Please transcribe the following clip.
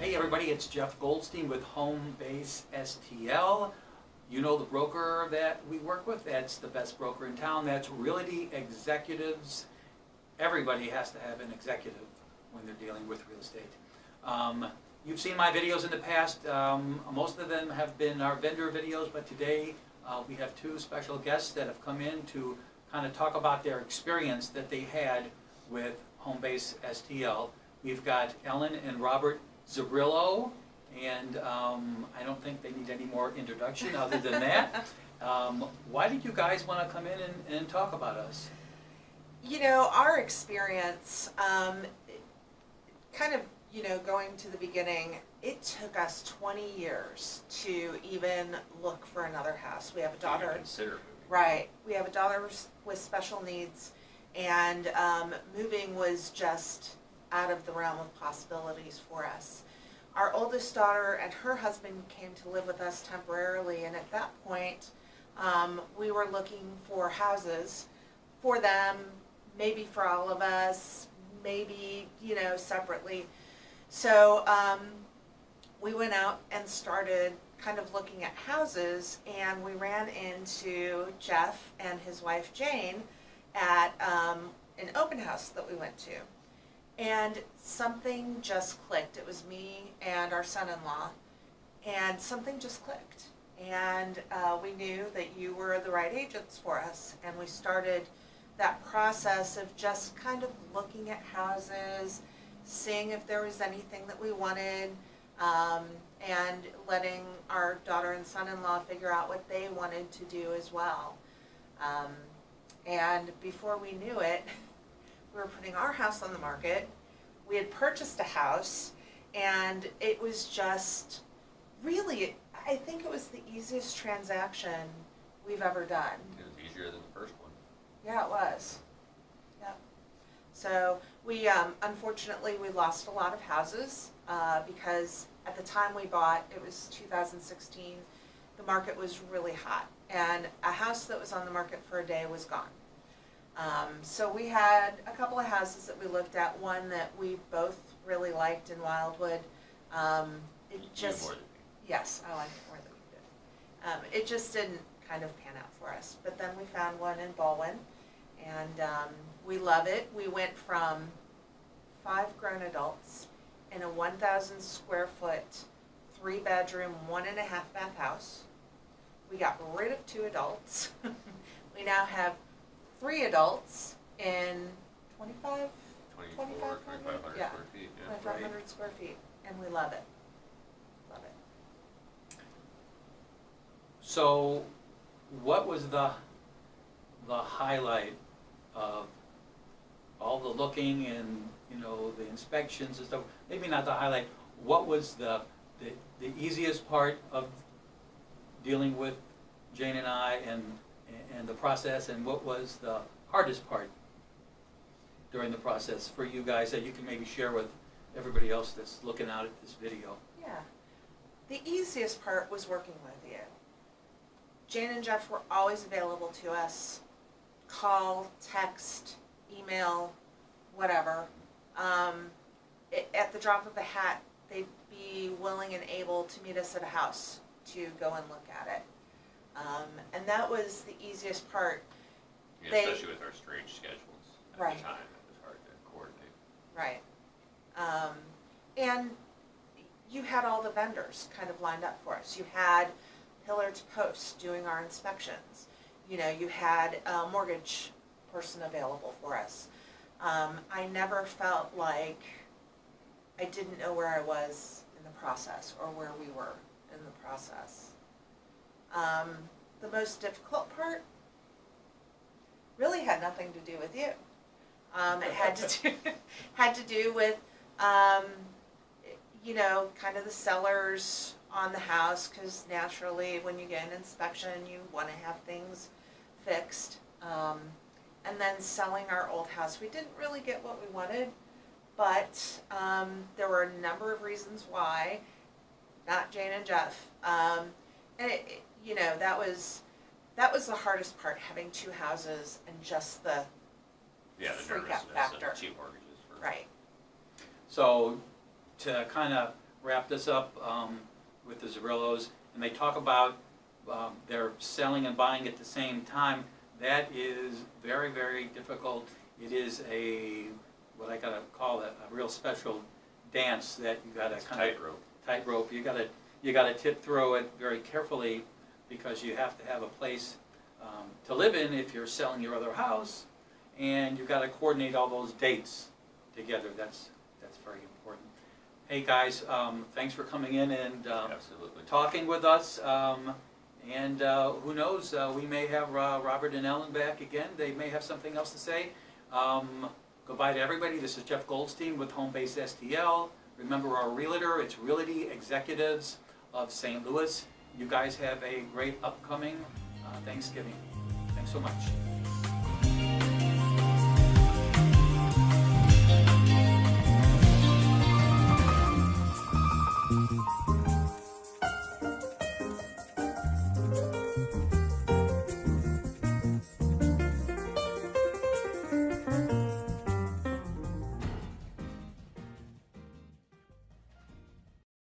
Hey everybody, it's Jeff Goldstein with HomeBase STL. You know the broker that we work with, that's the best broker in town. That's Realty Executives. Everybody has to have an executive when they're dealing with real estate. You've seen my videos in the past. Most of them have been our vendor videos, but today we have two special guests that have come in to kind of talk about their experience that they had with HomeBase STL. We've got Ellen and Robert Zabrillo, and I don't think they need any more introduction other than that. Why did you guys want to come in and talk about us? You know, our experience, kind of, going to the beginning, it took us 20 years to even look for another house. We have a daughter. Right. We have a daughter with special needs, and moving was just out of the realm of possibilities for us. Our oldest daughter and her husband came to live with us temporarily, and at that point, we were looking for houses for them, maybe for all of us, maybe, separately. So we went out and started kind of looking at houses, and we ran into Jeff and his wife Jane at an open house that we went to. And something just clicked. It was me and our son-in-law, and something just clicked. And we knew that you were the right agents for us, and we started that process of just kind of looking at houses, seeing if there was anything that we wanted, and letting our daughter and son-in-law figure out what they wanted to do as well. And before we knew it, we were putting our house on the market. We had purchased a house, and it was just really, I think it was the easiest transaction we've ever done. It was easier than the first one. Yeah, it was. Yep. So we, unfortunately, we lost a lot of houses because at the time we bought, it was 2016, the market was really hot, and a house that was on the market for a day was gone. So we had a couple of houses that we looked at, one that we both really liked in Wildwood. It just, more than me. yes, I liked it more than you did. It just didn't kind of pan out for us. But then we found one in Baldwin, and we love it. We went from 5 grown adults in a 1,000 square foot, 3-bedroom, 1.5 bath house. We got rid of 2 adults. We now have 3 adults in 2,500 2,500 square feet. Yeah. 2,500 square feet, and we love it. Love it. So, what was the highlight of all the looking and the inspections and stuff? Maybe not the highlight. What was the easiest part of dealing with Jane and I and the process, and what was the hardest part during the process for you guys that you can maybe share with everybody else that's looking out at this video? Yeah. The easiest part was working with you. Jane and Jeff were always available to us. Call, text, email, whatever. At the drop of a hat, they'd be willing and able to meet us at a house to go and look at it. And that was the easiest part. Yeah, especially with our strange schedules at Right. the time, it was hard to coordinate. Right. And you had all the vendors kind of lined up for us. You had Pillar to Post doing our inspections. You had a mortgage person available for us. I never felt like I didn't know where I was in the process or where we were in the process. The most difficult part really had nothing to do with you. It had to do with kind of the sellers on the house, because naturally when you get an inspection you want to have things fixed. And then selling our old house. We didn't really get what we wanted, but there were a number of reasons why. Not Jane and Jeff. And that was the hardest part, having 2 houses and just the Yeah, the freak out nervousness factor. of 2 mortgages. Right. So to kind of wrapped us up with the Zerillos, and they talk about they're selling and buying at the same time. That is very, very difficult. It is what I gotta call a real special dance that you gotta tightrope. You gotta tiptoe it very carefully, because you have to have a place to live in if you're selling your other house, and you've got to coordinate all those dates together. That's very important. Hey guys, thanks for coming in and Absolutely. talking with us. And who knows, we may have Robert and Ellen back again. They may have something else to say. Goodbye to everybody. This is Jeff Goldstein with HomeBase STL. Remember our realtor, it's Realty Executives of St. Louis. You guys have a great upcoming Thanksgiving. Thanks so much.